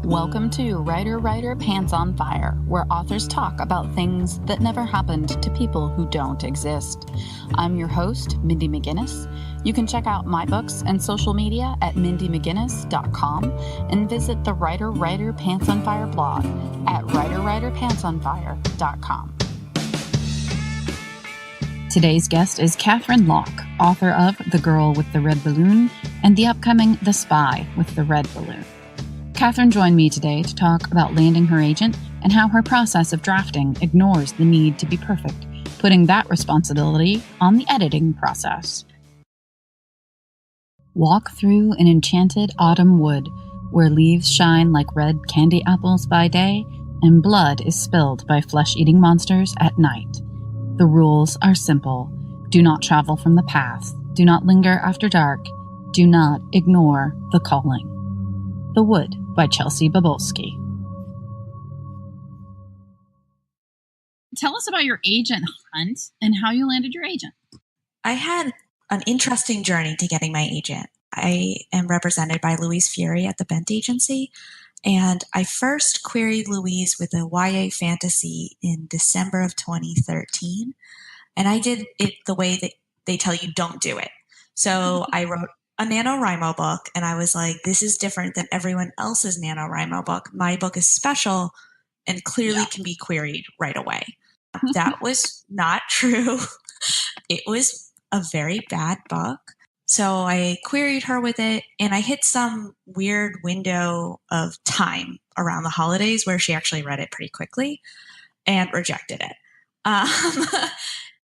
Welcome to Writer Pants on Fire, where authors talk about things that never happened to people who don't exist. I'm your host, Mindy McGinnis. You can check out my books and social media at mindymcginnis.com and visit the Writer Pants on Fire blog at writerpantsonfire.com. Today's guest is Katherine Locke, author of The Girl with the Red Balloon and the upcoming The Spy with the Red Balloon. Katherine joined me today to talk about landing her agent and how her process of drafting ignores the need to be perfect, putting that responsibility on the editing process. Walk through an enchanted autumn wood where leaves shine like red candy apples by day and blood is spilled by flesh-eating monsters at night. The rules are simple. Do not travel from the path. Do not linger after dark. Do not ignore the calling. The Wood by Bobulski. Tell us about your agent hunt and how you landed your agent. I had an interesting journey to getting my agent. I am represented by Louise Fury at the Bent Agency, and I first queried Louise with a YA fantasy in December of 2013, and I did it the way that they tell you don't do it. So I wrote a NaNoWriMo book, and I was like, this is different than everyone else's NaNoWriMo book. My book is special and clearly can be queried right away. That was not true. It was a very bad book. So I queried her with it, and I hit some weird window of time around the holidays where she actually read it pretty quickly and rejected it.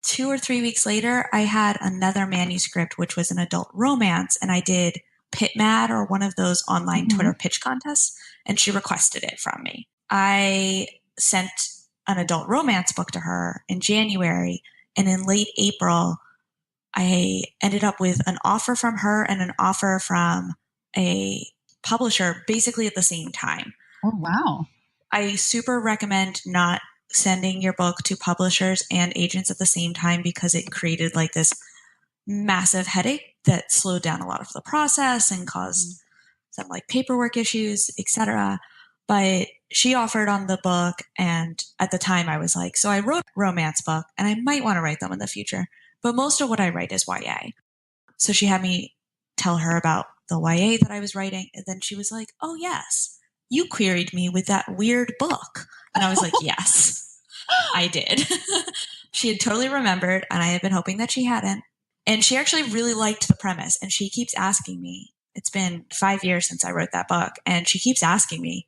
2 or 3 weeks later, I had another manuscript, which was an adult romance, and I did PitMad or one of those online Twitter pitch contests, and she requested it from me. I sent an adult romance book to her in January, and in late April, I ended up with an offer from her and an offer from a publisher basically at the same time. Oh, wow. I super recommend not sending your book to publishers and agents at the same time because it created like this massive headache that slowed down a lot of the process and caused some like paperwork issues, etc. But she offered on the book, and at the time I was like, so I wrote a romance book and I might want to write them in the future, but most of what I write is YA. So she had me tell her about the YA that I was writing, and then she was like, oh yes, you queried me with that weird book. And I was like, yes, I did. She had totally remembered, and I had been hoping that she hadn't. And she actually really liked the premise, and she keeps asking me, it's been 5 years since I wrote that book, and she keeps asking me,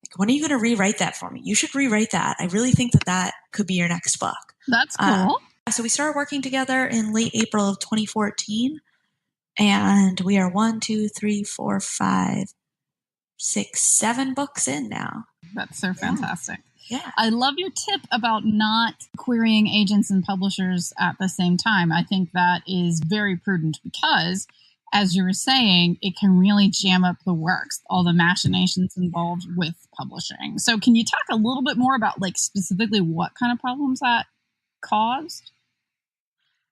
like, when are you going to rewrite that for me? You should rewrite that. I really think that that could be your next book. That's cool. So we started working together in late April of 2014, and we are 1, 2, 3, 4, 5, 6, 7 books in now. That's so fantastic. Yeah. I love your tip about not querying agents and publishers at the same time. I think that is very prudent because, as you were saying, it can really jam up the works, all the machinations involved with publishing. So can you talk a little bit more about like specifically what kind of problems that caused?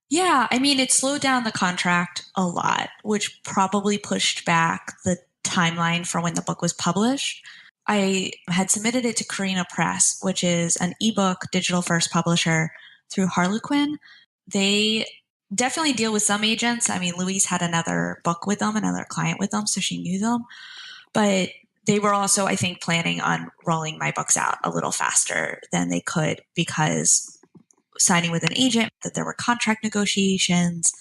Yeah, I mean, it slowed down the contract a lot, which probably pushed back the timeline for when the book was published. I had submitted it to Carina Press, which is an ebook digital first publisher through Harlequin. They definitely deal with some agents. I mean, Louise had another book with them, another client with them, so she knew them. But they were also, I think, planning on rolling my books out a little faster than they could because signing with an agent, that there were contract negotiations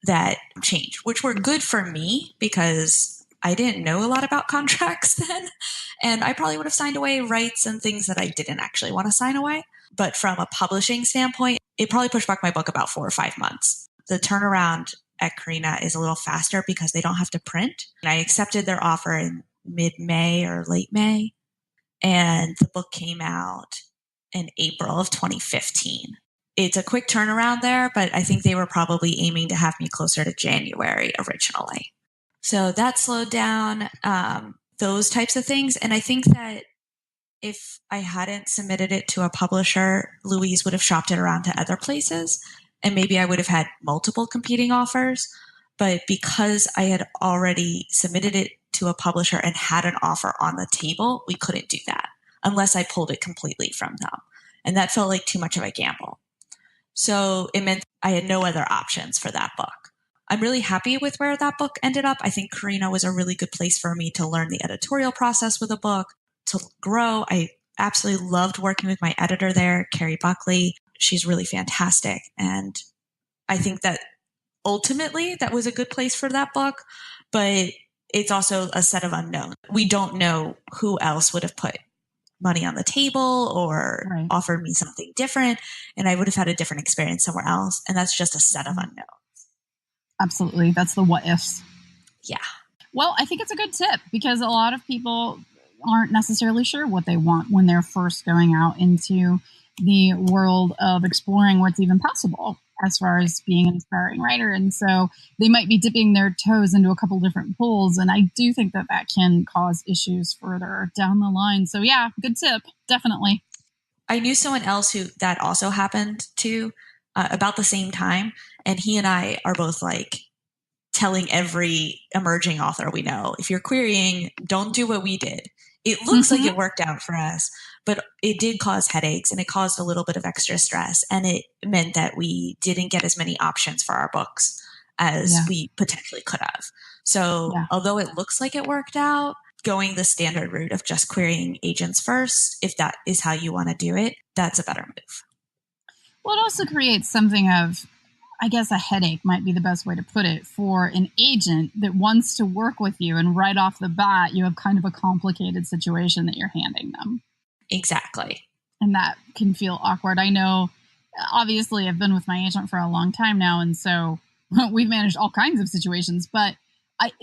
that changed, which were good for me because I didn't know a lot about contracts then. And I probably would have signed away rights and things that I didn't actually want to sign away. But from a publishing standpoint, it probably pushed back my book about 4 or 5 months. The turnaround at Carina is a little faster because they don't have to print. And I accepted their offer in mid-May or late May. And the book came out in April of 2015. It's a quick turnaround there, but I think they were probably aiming to have me closer to January originally. So that slowed down those types of things. And I think that if I hadn't submitted it to a publisher, Louise would have shopped it around to other places. And maybe I would have had multiple competing offers. But because I had already submitted it to a publisher and had an offer on the table, we couldn't do that unless I pulled it completely from them. And that felt like too much of a gamble. So it meant I had no other options for that book. I'm really happy with where that book ended up. I think Carina was a really good place for me to learn the editorial process with a book, to grow. I absolutely loved working with my editor there, Carrie Buckley. She's really fantastic. And I think that ultimately that was a good place for that book, but it's also a set of unknowns. We don't know who else would have put money on the table or offered me something different, and I would have had a different experience somewhere else. And that's just a set of unknowns. Absolutely. That's the what ifs. Yeah. Well, I think it's a good tip because a lot of people aren't necessarily sure what they want when they're first going out into the world of exploring what's even possible as far as being an aspiring writer. And so they might be dipping their toes into a couple different pools. And I do think that that can cause issues further down the line. So yeah, good tip. Definitely. I knew someone else who that also happened to about the same time. And he and I are both like telling every emerging author we know, if you're querying, don't do what we did. It looks like it worked out for us, but it did cause headaches and it caused a little bit of extra stress. And it meant that we didn't get as many options for our books as we potentially could have. So although it looks like it worked out, going the standard route of just querying agents first, if that is how you want to do it, that's a better move. Well, it also creates something of, I guess a headache might be the best way to put it, for an agent that wants to work with you. And right off the bat, you have kind of a complicated situation that you're handing them. Exactly. And that can feel awkward. I know, obviously, I've been with my agent for a long time now. And so we've managed all kinds of situations. But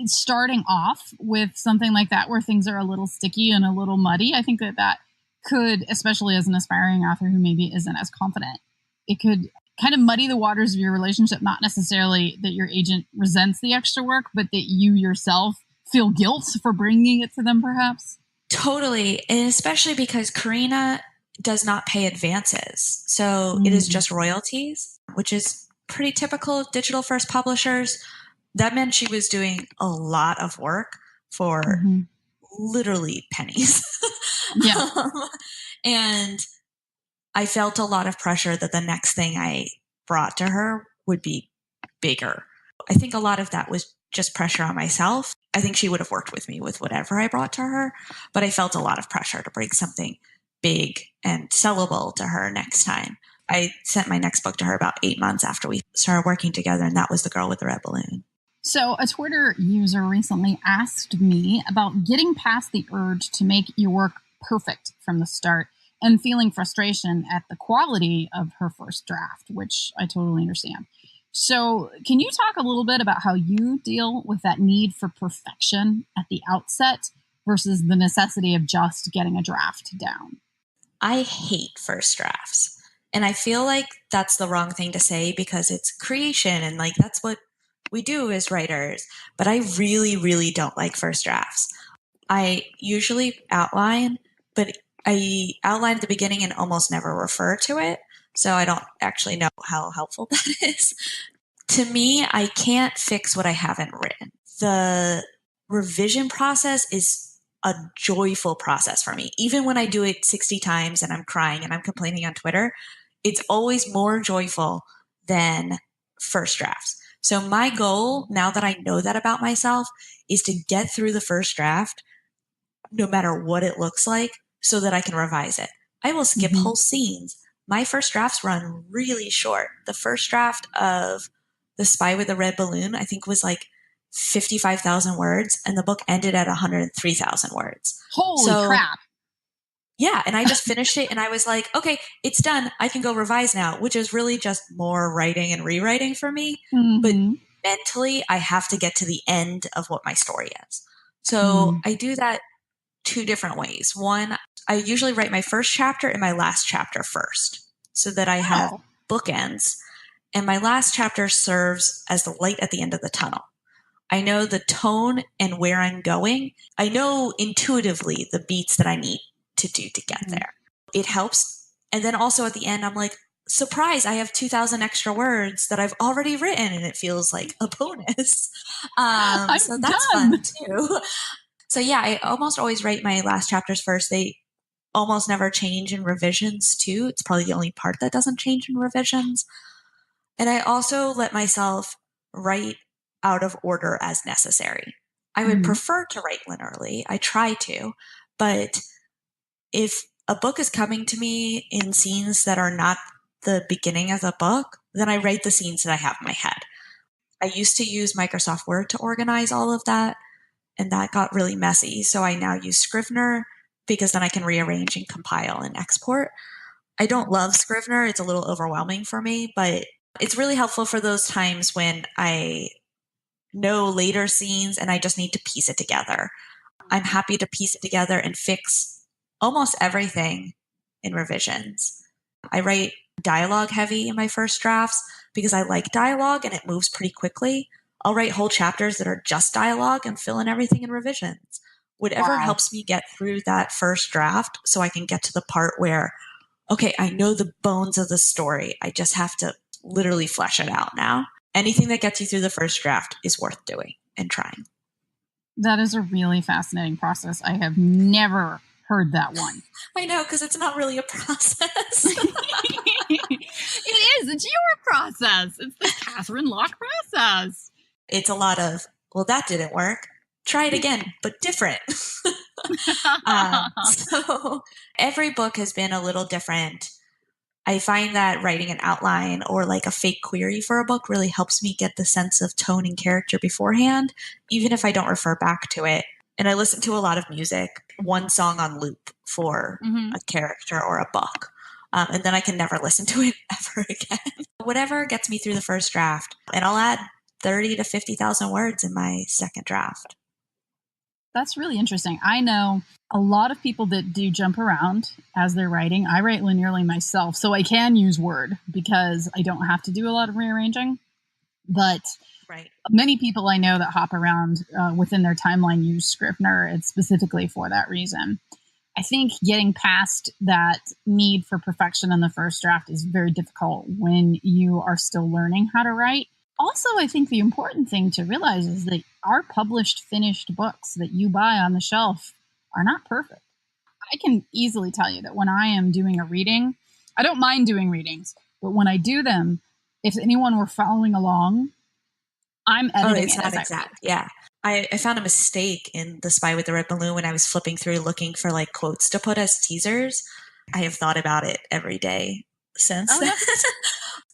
starting off with something like that, where things are a little sticky and a little muddy, I think that that could, especially as an aspiring author who maybe isn't as confident, it could kind of muddy the waters of your relationship. Not necessarily that your agent resents the extra work, but that you yourself feel guilt for bringing it to them, perhaps. Totally. And especially because Carina does not pay advances. So it is just royalties, which is pretty typical of digital first publishers. That meant she was doing a lot of work for literally pennies. Yeah. And I felt a lot of pressure that the next thing I brought to her would be bigger. I think a lot of that was just pressure on myself. I think she would have worked with me with whatever I brought to her, but I felt a lot of pressure to bring something big and sellable to her next time. I sent my next book to her about 8 months after we started working together, and that was The Girl with the Red Balloon. So a Twitter user recently asked me about getting past the urge to make your work perfect from the start and feeling frustration at the quality of her first draft, which I totally understand. So can you talk a little bit about how you deal with that need for perfection at the outset versus the necessity of just getting a draft down? I hate first drafts. And I feel like that's the wrong thing to say because it's creation and like that's what we do as writers. But I really, really don't like first drafts. I usually outline, but I outline at the beginning and almost never refer to it. So I don't actually know how helpful that is. To me, I can't fix what I haven't written. The revision process is a joyful process for me. Even when I do it 60 times and I'm crying and I'm complaining on Twitter, it's always more joyful than first drafts. So my goal, now that I know that about myself, is to get through the first draft, no matter what it looks like, so that I can revise it. I will skip whole scenes. My first drafts run really short. The first draft of The Spy with the Red Balloon, I think, was like 55,000 words, and the book ended at 103,000 words. Holy crap. Yeah, and I just finished it, and I was like, okay, it's done. I can go revise now, which is really just more writing and rewriting for me. But mentally, I have to get to the end of what my story is. So I do that two different ways. One, I usually write my first chapter and my last chapter first so that I have bookends. And my last chapter serves as the light at the end of the tunnel. I know the tone and where I'm going. I know intuitively the beats that I need to do to get there. It helps. And then also at the end, I'm like, surprise, I have 2,000 extra words that I've already written, and it feels like a bonus. So that's fun too. So yeah, I almost always write my last chapters first. They almost never change in revisions too. It's probably the only part that doesn't change in revisions. And I also let myself write out of order as necessary. I would prefer to write linearly. I try to, but if a book is coming to me in scenes that are not the beginning of the book, then I write the scenes that I have in my head. I used to use Microsoft Word to organize all of that, and that got really messy. So I now use Scrivener because then I can rearrange and compile and export. I don't love Scrivener. It's a little overwhelming for me, but it's really helpful for those times when I know later scenes and I just need to piece it together. I'm happy to piece it together and fix almost everything in revisions. I write dialogue heavy in my first drafts because I like dialogue and it moves pretty quickly. I'll write whole chapters that are just dialogue and fill in everything in revisions. Whatever helps me get through that first draft so I can get to the part where, okay, I know the bones of the story. I just have to literally flesh it out now. Anything that gets you through the first draft is worth doing and trying. That is a really fascinating process. I have never heard that one. I know, because it's not really a process. It is. It's your process. It's the Katherine Locke process. It's a lot of, well, that didn't work. Try it again, but different. So every book has been a little different. I find that writing an outline or like a fake query for a book really helps me get the sense of tone and character beforehand, even if I don't refer back to it. And I listen to a lot of music, one song on loop for a character or a book. And then I can never listen to it ever again. Whatever gets me through the first draft. And I'll add 30 to 50,000 words in my second draft. That's really interesting. I know a lot of people that do jump around as they're writing. I write linearly myself, so I can use Word because I don't have to do a lot of rearranging. But many people I know that hop around within their timeline use Scrivener. It's specifically for that reason. I think getting past that need for perfection in the first draft is very difficult when you are still learning how to write. Also, I think the important thing to realize is that our published, finished books that you buy on the shelf are not perfect. I can easily tell you that when I am doing a reading, I don't mind doing readings, but when I do them, if anyone were following along, I'm editing it's not exact. Yeah. I found a mistake in The Spy with the Red Balloon when I was flipping through looking for like quotes to put as teasers. I have thought about it every day since then.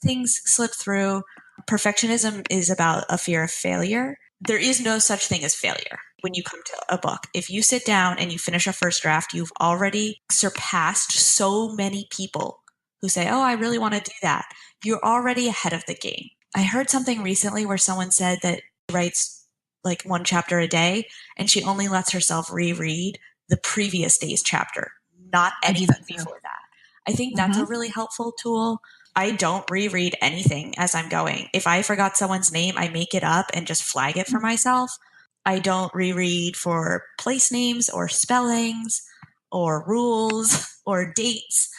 Things slip through. Perfectionism is about a fear of failure. There is no such thing as failure when you come to a book. If you sit down and you finish a first draft, you've already surpassed so many people who say, oh, I really want to do that. You're already ahead of the game. I heard something recently where someone said that she writes like one chapter a day and she only lets herself reread the previous day's chapter, not anything before that. I think that's a really helpful tool. I don't reread anything as I'm going. If I forgot someone's name, I make it up and just flag it for myself. I don't reread for place names or spellings or rules or dates.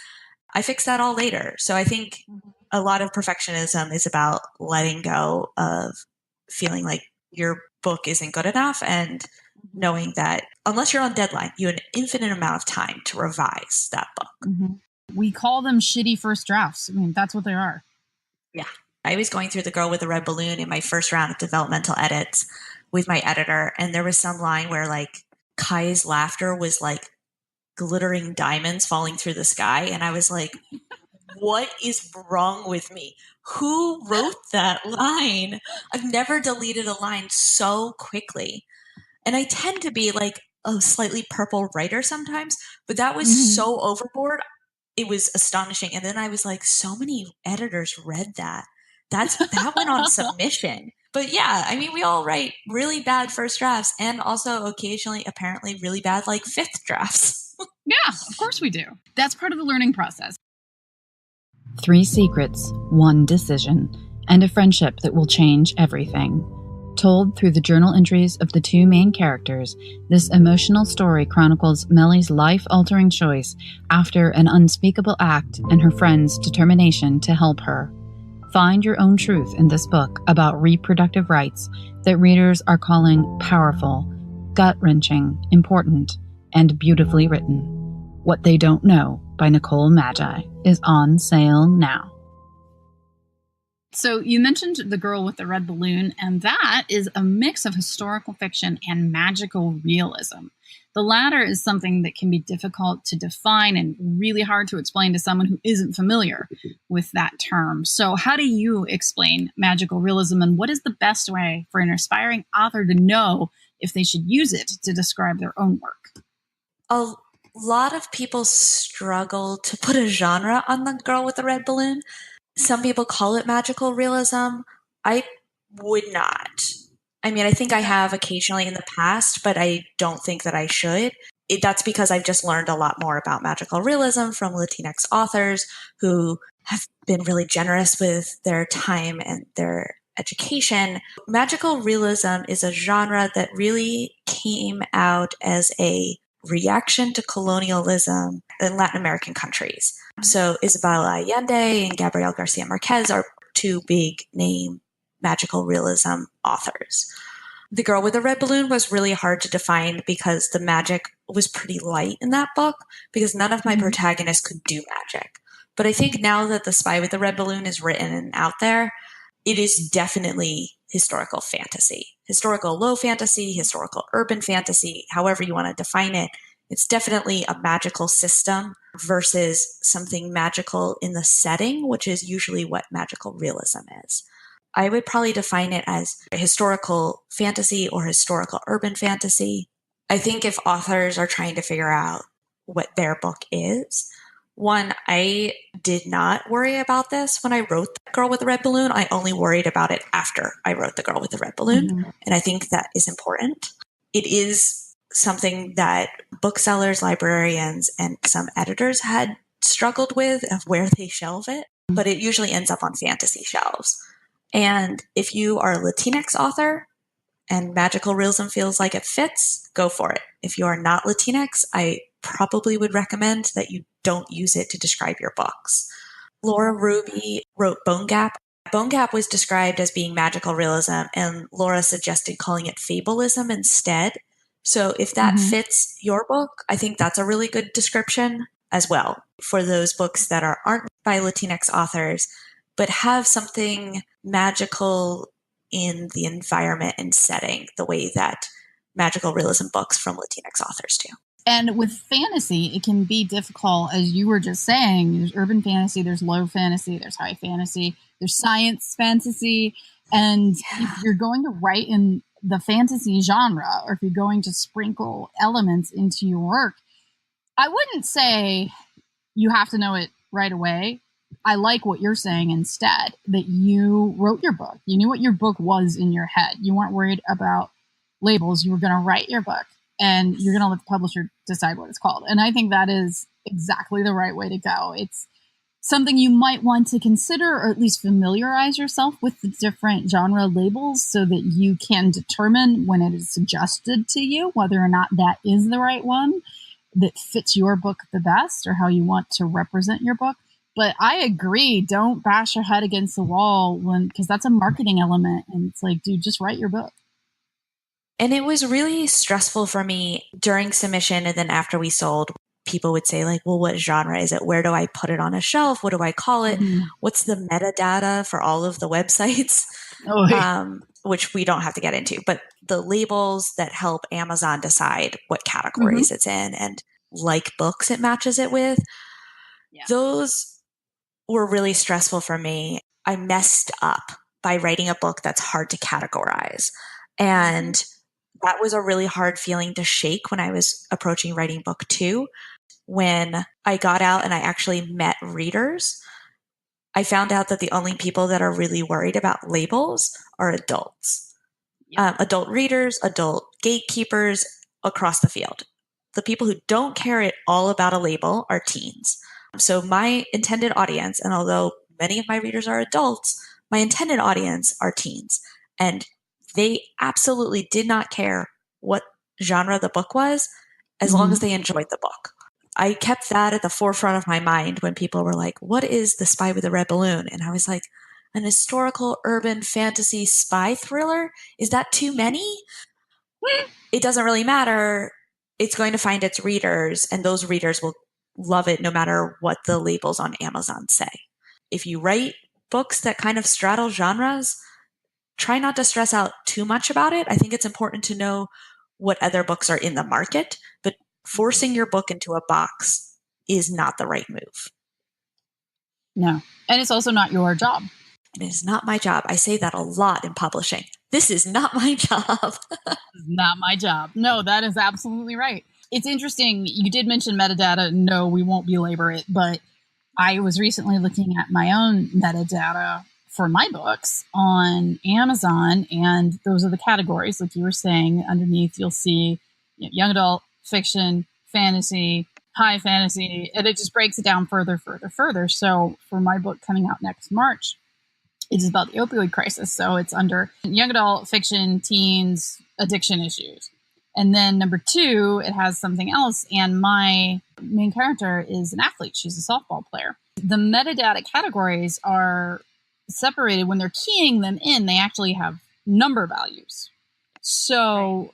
I fix that all later. So I think a lot of perfectionism is about letting go of feeling like your book isn't good enough and knowing that unless you're on deadline, you have an infinite amount of time to revise that book. We call them shitty first drafts. I mean, that's what they are. Yeah. I was going through The Girl with the Red Balloon in my first round of developmental edits with my editor. And there was some line where like Kai's laughter was like glittering diamonds falling through the sky. And I was like, what is wrong with me? Who wrote that line? I've never deleted a line so quickly. And I tend to be like a slightly purple writer sometimes, but that was so overboard. It was astonishing. And then I was like, so many editors read that. That went on submission. But yeah, I mean, we all write really bad first drafts and also occasionally, apparently, really bad like fifth drafts. Yeah, of course we do. That's part of the learning process. 3 secrets, 1 decision, and a friendship that will change everything. Told through the journal entries of the 2 main characters, this emotional story chronicles Mellie's life-altering choice after an unspeakable act and her friend's determination to help her. Find your own truth in this book about reproductive rights that readers are calling powerful, gut-wrenching, important, and beautifully written. What They Don't Know by Nicole Maggi is on sale now. So you mentioned The Girl with the Red Balloon, and that is a mix of historical fiction and magical realism. The latter is something that can be difficult to define and really hard to explain to someone who isn't familiar with that term. So how do you explain magical realism, and what is the best way for an aspiring author to know if they should use it to describe their own work? A lot of people struggle to put a genre on The Girl with the Red Balloon. Some people call it magical realism. I would not. I mean, I think I have occasionally in the past, but I don't think that I should. That's because I've just learned a lot more about magical realism from Latinx authors who have been really generous with their time and their education. Magical realism is a genre that really came out as a reaction to colonialism in Latin American countries. So Isabel Allende and Gabriel Garcia Marquez are two big name magical realism authors. The Girl with the Red Balloon was really hard to define because the magic was pretty light in that book because none of my protagonists could do magic. But I think now that The Spy with the Red Balloon is written and out there, it is definitely historical fantasy, historical low fantasy, historical urban fantasy, however you want to define it. It's definitely a magical system versus something magical in the setting, which is usually what magical realism is. I would probably define it as a historical fantasy or historical urban fantasy. I think if authors are trying to figure out what their book is, one, I did not worry about this when I wrote The Girl with the Red Balloon. I only worried about it after I wrote The Girl with the Red Balloon. And I think that is important. It is something that booksellers, librarians, and some editors had struggled with of where they shelve it, but it usually ends up on fantasy shelves. And if you are a Latinx author and magical realism feels like it fits, go for it. If you are not Latinx, I probably would recommend that you don't use it to describe your books. Laura Ruby wrote Bone Gap. Bone Gap was described as being magical realism, and Laura suggested calling it fabulism instead. So if that fits your book, I think that's a really good description as well for those books that aren't by Latinx authors, but have something magical in the environment and setting the way that magical realism books from Latinx authors do. And with fantasy, it can be difficult, as you were just saying. There's urban fantasy, there's low fantasy, there's high fantasy, there's science fantasy. And if you're going to write in the fantasy genre, or if you're going to sprinkle elements into your work, I wouldn't say you have to know it right away. I like what you're saying instead, that you wrote your book. You knew what your book was in your head. You weren't worried about labels. You were going to write your book, and you're going to let the publisher decide what it's called. And I think that is exactly the right way to go. It's something you might want to consider, or at least familiarize yourself with the different genre labels so that you can determine when it is suggested to you whether or not that is the right one that fits your book the best or how you want to represent your book. But I agree, don't bash your head against the wall because that's a marketing element. And it's like, dude, just write your book. And it was really stressful for me during submission. And then after we sold, people would say like, well, what genre is it? Where do I put it on a shelf? What do I call it? What's the metadata for all of the websites? Which we don't have to get into, but the labels that help Amazon decide what categories it's in and like books it matches it with. Yeah. Those were really stressful for me. I messed up by writing a book that's hard to categorize. And that was a really hard feeling to shake when I was approaching writing book 2. When I got out and I actually met readers, I found out that the only people that are really worried about labels are adults. Adult readers, adult gatekeepers across the field. The people who don't care at all about a label are teens. So my intended audience, and although many of my readers are adults, my intended audience are teens. And they absolutely did not care what genre the book was, as long as they enjoyed the book. I kept that at the forefront of my mind when people were like, what is The Spy with the Red Balloon? And I was like, an historical urban fantasy spy thriller? Is that too many? it doesn't really matter. It's going to find its readers, and those readers will love it no matter what the labels on Amazon say. If you write books that kind of straddle genres, try not to stress out too much about it. I think it's important to know what other books are in the market, but forcing your book into a box is not the right move. No. And it's also not your job. It is not my job. I say that a lot in publishing. This is not my job. Not my job. No, that is absolutely right. It's interesting. You did mention metadata. No, we won't belabor it, but I was recently looking at my own metadata for my books on Amazon, and those are the categories. Like you were saying, underneath you'll see young adult, fiction, fantasy, high fantasy, and it just breaks it down further. So for my book coming out next March, it is about the opioid crisis. So it's under young adult, fiction, teens, addiction issues. And then number 2, it has something else. And my main character is an athlete. She's a softball player. The metadata categories are separated. When they're keying them in, they actually have number values. So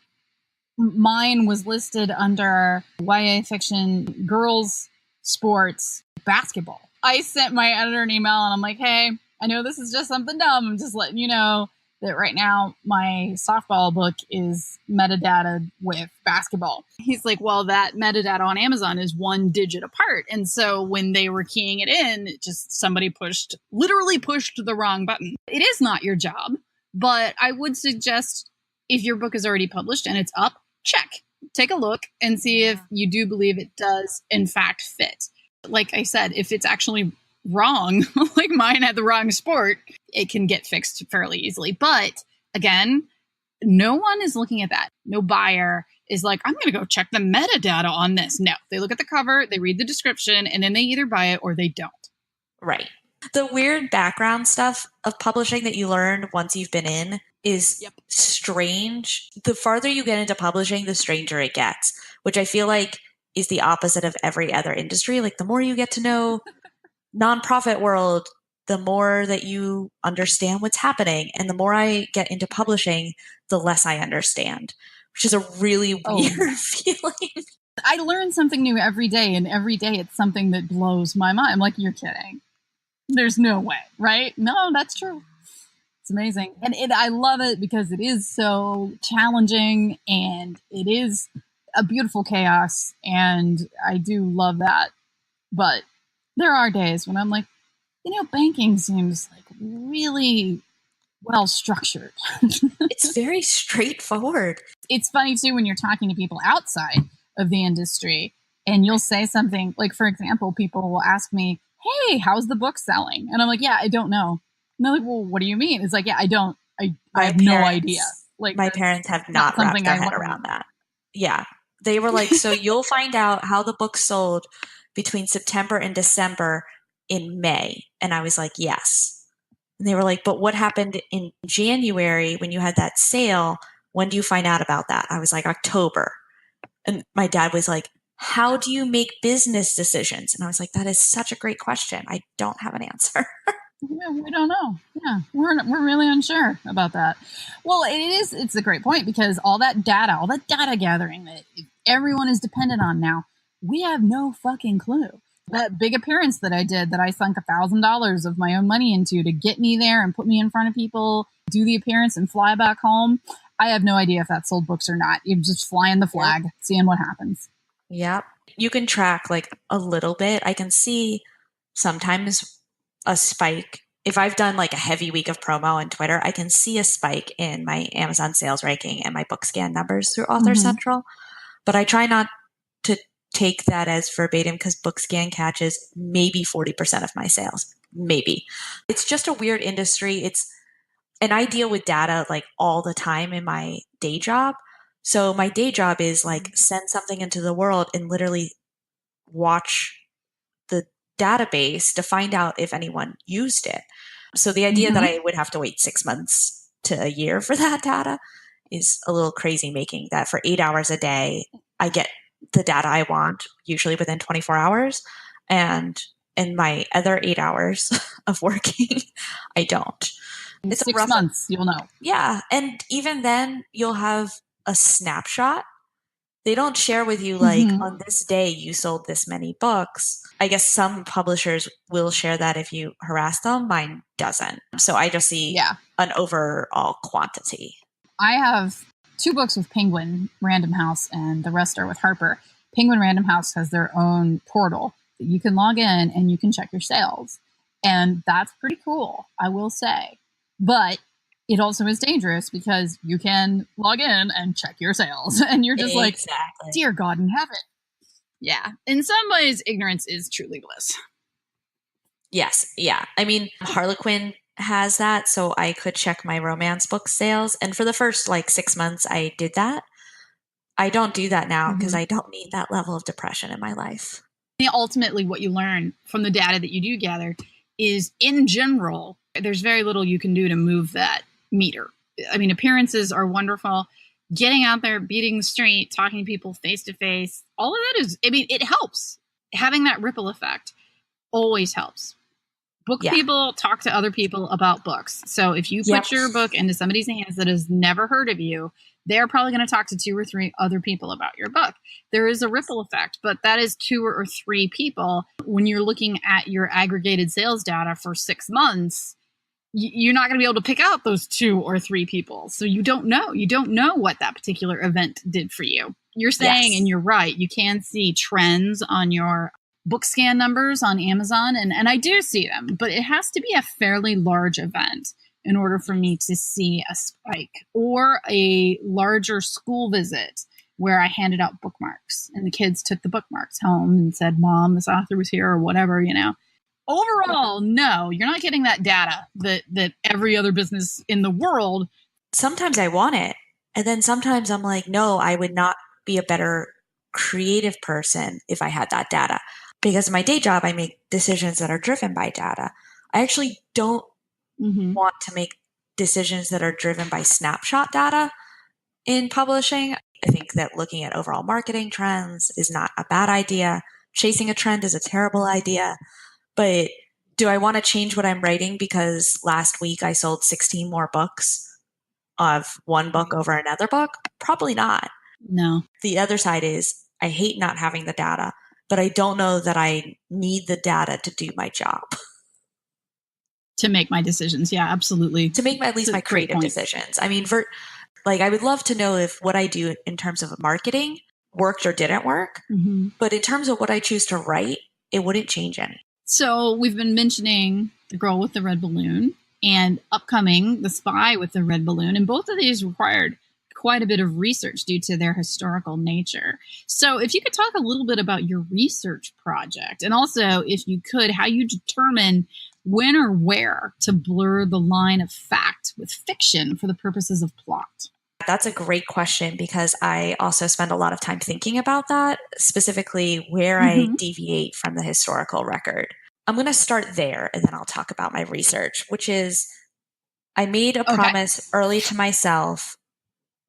mine was listed under YA fiction, girls, sports, basketball. I sent my editor an email and I'm like, hey, I know this is just something dumb. I'm just letting you know that right now my softball book is metadata with basketball. He's like, well, that metadata on Amazon is 1 digit apart. And so when they were keying it in, somebody literally pushed the wrong button. It is not your job, but I would suggest if your book is already published and it's up, take a look and see if you do believe it does in fact fit. Like I said, if it's actually wrong, like mine had the wrong sport, it can get fixed fairly easily. But again, no one is looking at that. No buyer is like, I'm going to go check the metadata on this. No, they look at the cover, they read the description, and then they either buy it or they don't. Right. The weird background stuff of publishing that you learn once you've been in is strange. The farther you get into publishing, the stranger it gets, which I feel like is the opposite of every other industry. Like the more you get to know nonprofit world, the more that you understand what's happening. And the more I get into publishing, the less I understand, which is a really weird feeling. I learn something new every day, and every day it's something that blows my mind. I'm like, you're kidding. There's no way, right? No, that's true. It's amazing. And I love it because it is so challenging and it is a beautiful chaos. And I do love that. But there are days when I'm like, banking seems like really well structured. It's very straightforward. It's funny too when you're talking to people outside of the industry and you'll say something like, for example, people will ask me, hey, how's the book selling? And I'm like, yeah, I don't know. And they're like, well, what do you mean? It's like, yeah, I have no idea. Like my parents have not wrapped their head around that. Yeah. They were like, so you'll find out how the book sold between September and December in May. And I was like, yes. And they were like, but what happened in January when you had that sale? When do you find out about that? I was like, October. And my dad was like, how do you make business decisions? And I was like, that is such a great question. I don't have an answer. Yeah, we don't know. Yeah, we're really unsure about that. Well, it's a great point because all that data gathering that everyone is dependent on now, we have no fucking clue. That big appearance that I did, that I sunk $1,000 of my own money into to get me there and put me in front of people, do the appearance and fly back home. I have no idea if that sold books or not. You're just flying the flag, seeing what happens. Yep. You can track like a little bit. I can see sometimes a spike. If I've done like a heavy week of promo on Twitter, I can see a spike in my Amazon sales ranking and my book scan numbers through Author Central. But I try not to take that as verbatim because book scan catches maybe 40% of my sales. Maybe. It's just a weird industry. And I deal with data like all the time in my day job. So my day job is like send something into the world and literally watch the database to find out if anyone used it. So the idea that I would have to wait 6 months to a year for that data is a little crazy, making that for 8 hours a day, I get the data I want, usually within 24 hours. And in my other 8 hours of working, I don't. In 6 months, you'll know. Yeah. And even then, you'll have a snapshot. They don't share with you like on this day you sold this many books. I guess some publishers will share that if you harass them. Mine doesn't. So I just see an overall quantity. I have 2 books with Penguin Random House and the rest are with Harper. Penguin Random House has their own portal that you can log in and you can check your sales. And that's pretty cool, I will say. But it also is dangerous because you can log in and check your sales. And you're just like, dear God in heaven. Yeah. In some ways, ignorance is truly bliss. Yes. Yeah. I mean, Harlequin has that, so I could check my romance book sales. And for the first 6 months, I did that. I don't do that now because I don't need that level of depression in my life. Ultimately, what you learn from the data that you do gather is, in general, there's very little you can do to move that meter. I mean, appearances are wonderful. Getting out there, beating the street, talking to people face to face, all of that is, I mean, it helps. Having that ripple effect always helps. Book people talk to other people about books. So if you put your book into somebody's hands that has never heard of you, they're probably going to talk to 2 or 3 other people about your book. There is a ripple effect, but that is 2 or 3 people. When you're looking at your aggregated sales data for 6 months, you're not going to be able to pick out those 2 or 3 people. So you don't know. You don't know what that particular event did for you. You're saying, and you're right, you can see trends on your book scan numbers on Amazon, and I do see them, but it has to be a fairly large event in order for me to see a spike, or a larger school visit where I handed out bookmarks and the kids took the bookmarks home and said, Mom, this author was here, or whatever, Overall, no, you're not getting that data that every other business in the world. Sometimes I want it. And then sometimes I'm like, no, I would not be a better creative person if I had that data. Because in my day job, I make decisions that are driven by data. I actually don't want to make decisions that are driven by snapshot data in publishing. I think that looking at overall marketing trends is not a bad idea. Chasing a trend is a terrible idea. But do I want to change what I'm writing because last week I sold 16 more books of one book over another book? Probably not. No. The other side is I hate not having the data, but I don't know that I need the data to do my job. To make my decisions. Yeah, absolutely. To make at least my creative decisions. I mean, I would love to know if what I do in terms of marketing worked or didn't work. But in terms of what I choose to write, it wouldn't change any. So we've been mentioning The Girl with the Red Balloon and upcoming The Spy with the Red Balloon. And both of these required quite a bit of research due to their historical nature. So if you could talk a little bit about your research project, and also, if you could, how you determine when or where to blur the line of fact with fiction for the purposes of plot. That's a great question, because I also spend a lot of time thinking about that, specifically where I deviate from the historical record. I'm going to start there, and then I'll talk about my research, which is I made a promise early to myself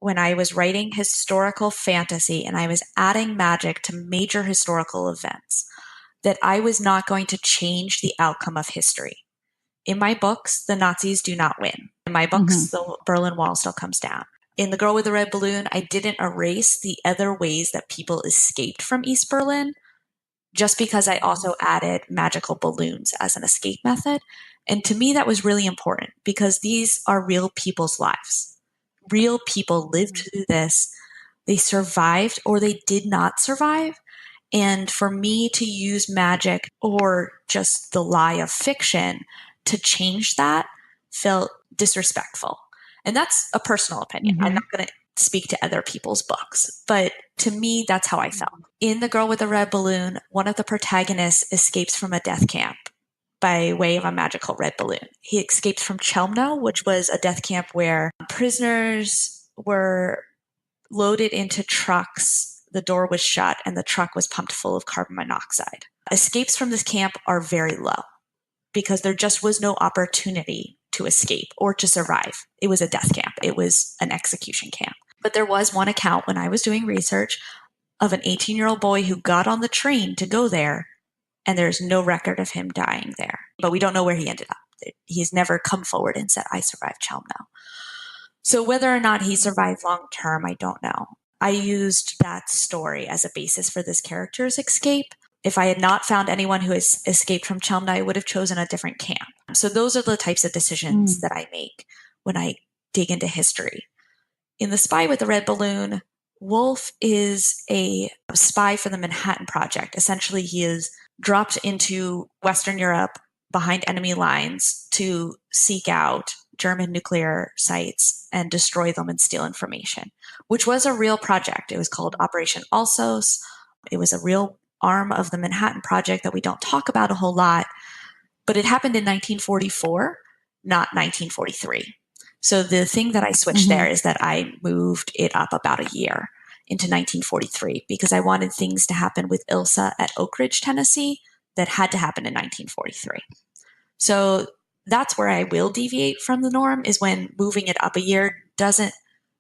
when I was writing historical fantasy and I was adding magic to major historical events that I was not going to change the outcome of history. In my books, the Nazis do not win. In my books, the Berlin Wall still comes down. In The Girl with the Red Balloon, I didn't erase the other ways that people escaped from East Berlin, just because I also added magical balloons as an escape method. And to me, that was really important, because these are real people's lives. Real people lived through this. They survived or they did not survive. And for me to use magic or just the lie of fiction to change that felt disrespectful. And that's a personal opinion. I'm not going to speak to other people's books, but to me, that's how I felt. In The Girl with the Red Balloon, one of the protagonists escapes from a death camp by way of a magical red balloon. He escapes from Chelmno, which was a death camp where prisoners were loaded into trucks. The door was shut and the truck was pumped full of carbon monoxide. Escapes from this camp are very low because there just was no opportunity to escape or to survive. It was a death camp. It was an execution camp. But there was one account when I was doing research of an 18-year-old boy who got on the train to go there, and there's no record of him dying there. But we don't know where he ended up. He's never come forward and said, I survived Chelmno. So whether or not he survived long term, I don't know. I used that story as a basis for this character's escape. If I had not found anyone who has escaped from Chelmsford, I would have chosen a different camp. So those are the types of decisions that I make when I dig into history. In The Spy with the Red Balloon, Wolf is a spy for the Manhattan Project. Essentially, he is dropped into Western Europe behind enemy lines to seek out German nuclear sites and destroy them and steal information, which was a real project. It was called Operation Alsos. It was a real arm of the Manhattan Project that we don't talk about a whole lot, but it happened in 1944, not 1943. So the thing that I switched there is that I moved it up about a year into 1943 because I wanted things to happen with Ilsa at Oak Ridge, Tennessee that had to happen in 1943. So that's where I will deviate from the norm, is when moving it up a year doesn't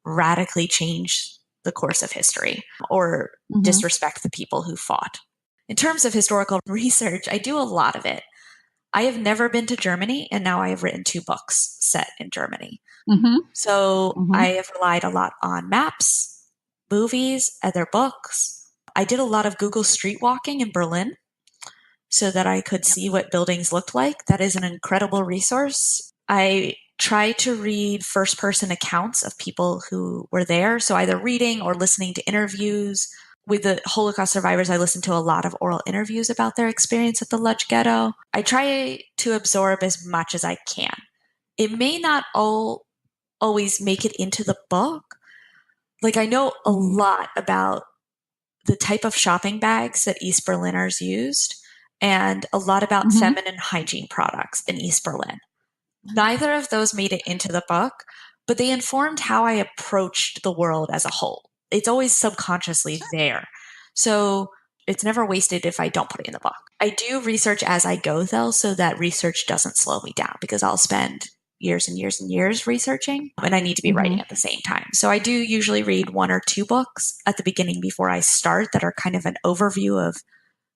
radically change the course of history or disrespect the people who fought. In terms of historical research, I do a lot of it. I have never been to Germany, and now I have written 2 books set in Germany. So I have relied a lot on maps, movies, other books. I did a lot of Google street walking in Berlin so that I could see what buildings looked like. That is an incredible resource. I try to read first-person accounts of people who were there, so either reading or listening to interviews. With the Holocaust survivors, I listened to a lot of oral interviews about their experience at the Lodz Ghetto. I try to absorb as much as I can. It may not always make it into the book. Like, I know a lot about the type of shopping bags that East Berliners used and a lot about feminine hygiene products in East Berlin. Neither of those made it into the book, but they informed how I approached the world as a whole. It's always subconsciously there. So it's never wasted if I don't put it in the book. I do research as I go, though, so that research doesn't slow me down, because I'll spend years and years and years researching, and I need to be writing at the same time. So I do usually read 1 or 2 books at the beginning before I start that are kind of an overview of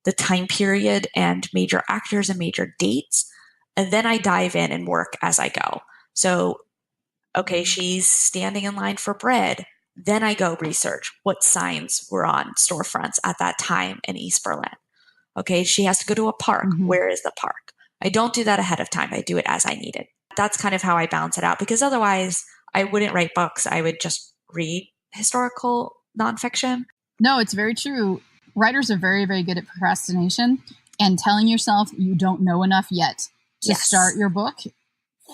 the time period and major actors and major dates. And then I dive in and work as I go. So, okay, she's standing in line for bread. Then I go research what signs were on storefronts at that time in East Berlin. Okay, she has to go to a park. Where is the park? I don't do that ahead of time. I do it as I need it. That's kind of how I balance it out, because otherwise I wouldn't write books. I would just read historical nonfiction. No, it's very true. Writers are very, very good at procrastination, and telling yourself you don't know enough yet to start your book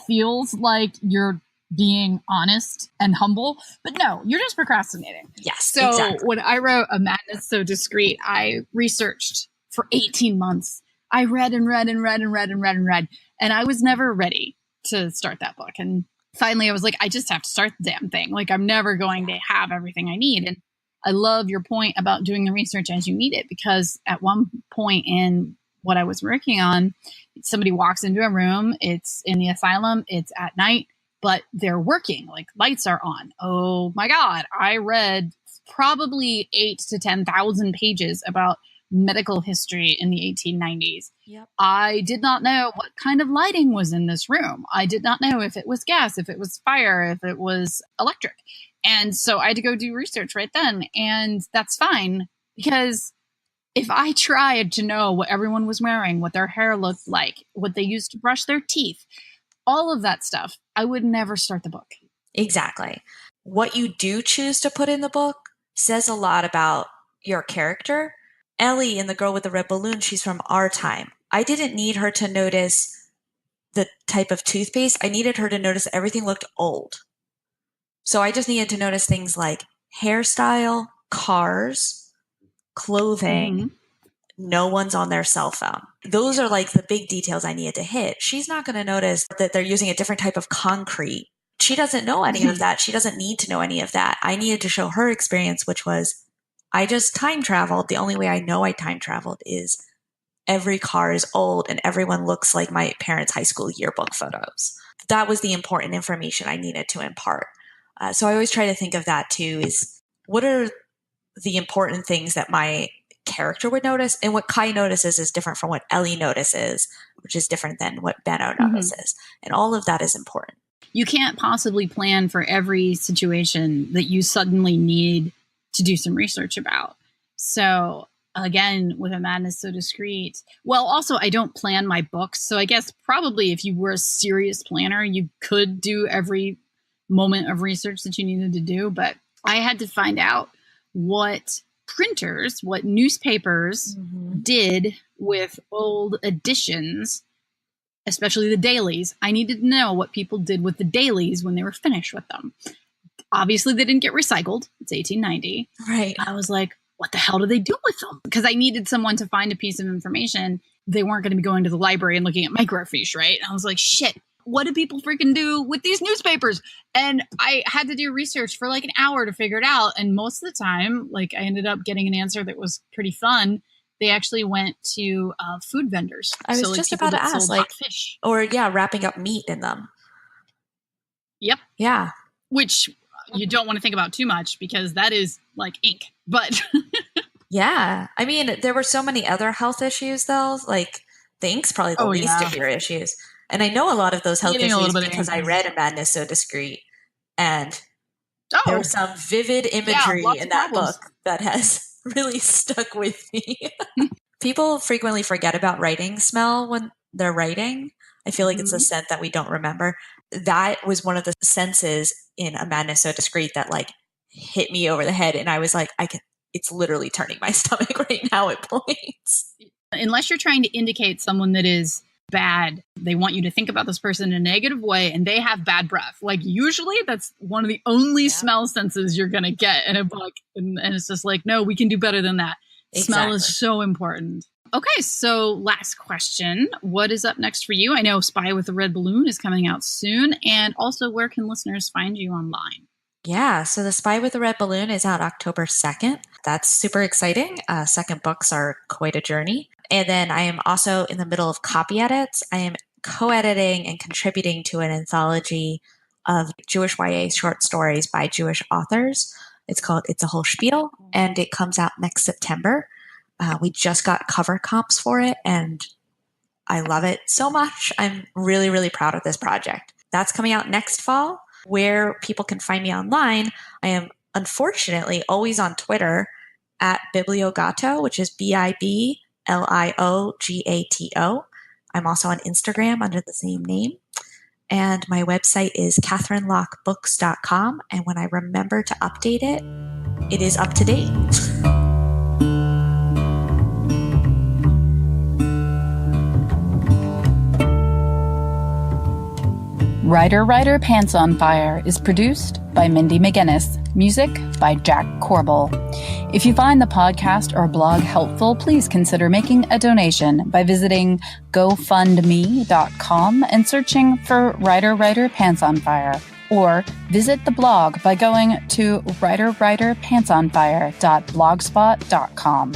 feels like you're being honest and humble, but no, you're just procrastinating. Yes. So exactly. When I wrote A Madness So Discreet, I researched for 18 months. I read and read and read and read and read and read, and I was never ready to start that book. And finally I was like, I just have to start the damn thing. Like, I'm never going to have everything I need. And I love your point about doing the research as you need it, because at one point in what I was working on, somebody walks into a room, it's in the asylum, it's at night, but they're working, like lights are on. Oh my God. I read probably 8,000 to 10,000 pages about medical history in the 1890s. Yep. I did not know what kind of lighting was in this room. I did not know if it was gas, if it was fire, if it was electric. And so I had to go do research right then. And that's fine, because if I tried to know what everyone was wearing, what their hair looked like, what they used to brush their teeth, all of that stuff, I would never start the book. Exactly. What you do choose to put in the book says a lot about your character. Ellie in The Girl with the Red Balloon, she's from our time. I didn't need her to notice the type of toothpaste. I needed her to notice everything looked old. So I just needed to notice things like hairstyle, cars, clothing. No one's on their cell phone. Those are like the big details I needed to hit. She's not going to notice that they're using a different type of concrete. She doesn't know any of that. She doesn't need to know any of that. I needed to show her experience, which was, I just time traveled. The only way I know I time traveled is every car is old and everyone looks like my parents' high school yearbook photos. That was the important information I needed to impart. So I always try to think of that too, is what are the important things that my character would notice, and what Kai notices is different from what Ellie notices, which is different than what Benno notices. And all of that is important. You can't possibly plan for every situation that you suddenly need to do some research about. So again, with A Madness So Discreet, well, also I don't plan my books. So I guess probably if you were a serious planner, you could do every moment of research that you needed to do. But I had to find out what printers, what newspapers did with old editions, especially the dailies. I needed to know what people did with the dailies when they were finished with them. Obviously, they didn't get recycled. It's 1890. Right. I was like, what the hell do they do with them? Because I needed someone to find a piece of information. They weren't going to be going to the library and looking at microfiche, right? And I was like, shit, what do people freaking do with these newspapers? And I had to do research for like an hour to figure it out. And most of the time, like I ended up getting an answer that was pretty fun. They actually went to food vendors. I was just about to ask, like, fish. Or wrapping up meat in them. Yep. Yeah. Which you don't want to think about too much because that is like ink. But yeah, I mean, there were so many other health issues though. Like the ink's probably the least of your issues. And I know a lot of those health issues because I read A Madness So Discreet, and there was some vivid imagery in that book that has really stuck with me. People frequently forget about writing smell when they're writing. I feel like it's a scent that we don't remember. That was one of the senses in A Madness So Discreet that like hit me over the head. And I was like, it's literally turning my stomach right now at points. Unless you're trying to indicate someone that is bad, they want you to think about this person in a negative way and they have bad breath. Like usually that's one of the only smell senses you're going to get in a book. And it's just like, no, we can do better than that. Exactly. Smell is so important. Okay, so last question. What is up next for you? I know Spy with the Red Balloon is coming out soon. And also, where can listeners find you online? Yeah, so The Spy with the Red Balloon is out October 2nd. That's super exciting. Second books are quite a journey. And then I am also in the middle of copy edits. I am co-editing and contributing to an anthology of Jewish YA short stories by Jewish authors. It's called It's a Whole Spiel, and it comes out next September. We just got cover comps for it, and I love it so much. I'm really, really proud of this project. That's coming out next fall. Where people can find me online, I am unfortunately always on Twitter at Bibliogato, which is BIBLIOGATO. I'm also on Instagram under the same name. And my website is KatherineLockeBooks.com. And when I remember to update it, it is up to date. Writer Pants on Fire is produced by Mindy McGinnis. Music by Jack Corbel. If you find the podcast or blog helpful, please consider making a donation by visiting GoFundMe.com and searching for Writer Pants on Fire. Or visit the blog by going to writerpantsonfire.blogspot.com.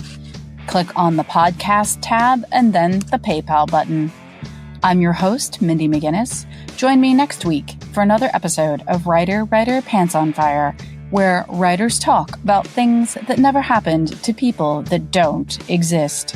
Click on the podcast tab and then the PayPal button. I'm your host, Mindy McGinnis. Join me next week for another episode of Writer Pants on Fire, where writers talk about things that never happened to people that don't exist.